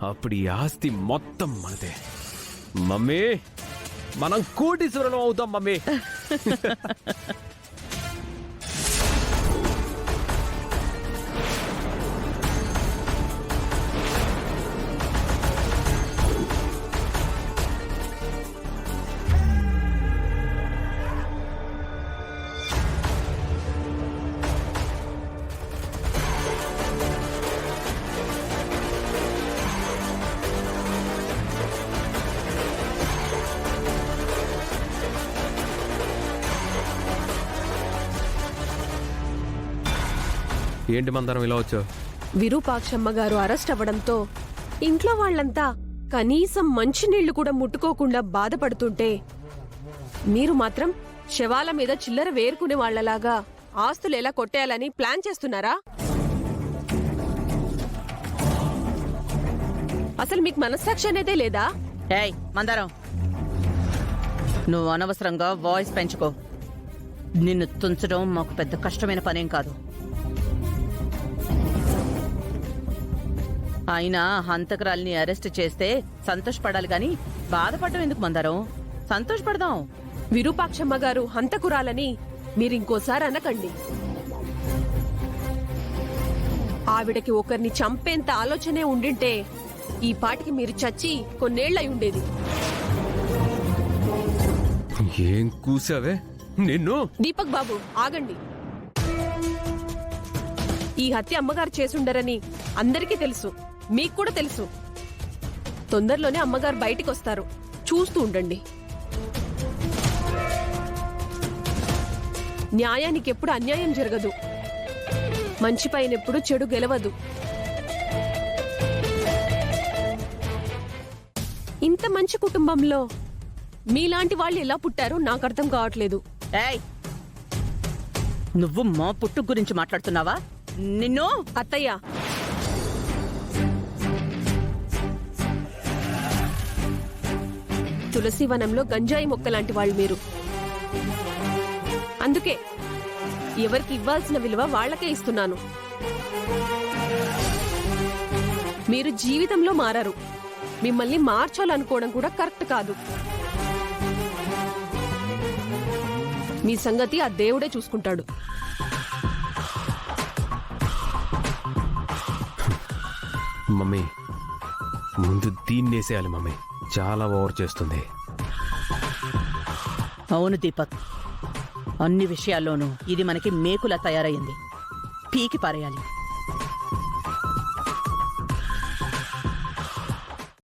అప్పుడు ఈ ఆస్తి మొత్తం మనదే. మమ్మీ, మనం కోటీశ్వరులం అవుతాం మమ్మీ. ఏంటి మందరం ఇలా వచ్చావు? విరూపాక్షమ్మ గారు అరెస్ట్ అవ్వడంతో ఇంట్లో వాళ్ళంతా కనీసం మంచినీళ్లు కూడా ముట్టుకోకుండా బాధపడుతుంటే మీరు మాత్రం శవాల మీద చిల్లర వేరుకునే వాళ్లలాగా ఆస్తులు ఎలా కొట్టేయాలని ప్లాన్ చేస్తున్నారా? అసలు మీకు మనస్సాక్షి అనేదే లేదా? ఏయ్ మందారం, నువ్వు అనవసరంగా వాయిస్ పెంచుకో. నిన్ను తుంచడం మాకు పెద్ద కష్టమైన పనేం కాదు. అయినా హంతకురాల్ని అరెస్ట్ చేస్తే సంతోషపడాలి గాని బాధపడడం ఎందుకు మందారం? సంతోషపడదాం. విరూపాక్షమ్మ గారు హంతకురాలని మీరింకోసారి అనకండి. ఆవిడకి ఒకరిని చంపేంత ఆలోచనే ఉండింటే ఈ పాటికి మీరు చచ్చి కొన్నేళ్లై ఉండేది. ఏం కూసావే నిన్ను? దీపక్ బాబు ఆగండి. ఈ హత్య అమ్మగారు చేసుండరని అందరికీ తెలుసు, మీకు కూడా తెలుసు. తొందరలోనే అమ్మగారు బయటికి వస్తారు, చూస్తూ ఉండండి. న్యాయానికి ఎప్పుడు అన్యాయం జరగదు, మంచి పైనెప్పుడు చెడు గెలవదు. ఇంత మంచి కుటుంబంలో మీలాంటి వాళ్ళు ఎలా పుట్టారో నాకు అర్థం కావట్లేదు. ఏయ్, నువ్వు మా పుట్టు గురించి మాట్లాడుతున్నావా? నిన్ను అత్తయ్య, తులసివనంలో గంజాయి మొక్కలాంటి వాళ్ళు మీరు. అందుకే ఎవరికి ఇవ్వాల్సిన విలువ వాళ్లకే ఇస్తున్నాను. మీరు జీవితంలో మారారు, మిమ్మల్ని మార్చాలనుకోవడం కూడా కరెక్ట్ కాదు. మీ సంగతి ఆ దేవుడే చూసుకుంటాడు. మమ్మీ, ముందు దీన్నేసేయాలి మమ్మీ, చాలా ఓవర్ చేస్తుంది. అవును దీపక్, అన్ని విషయాల్లోనూ ఇది మనకి మేకులా తయారయ్యింది. పీకి పారేయాలి.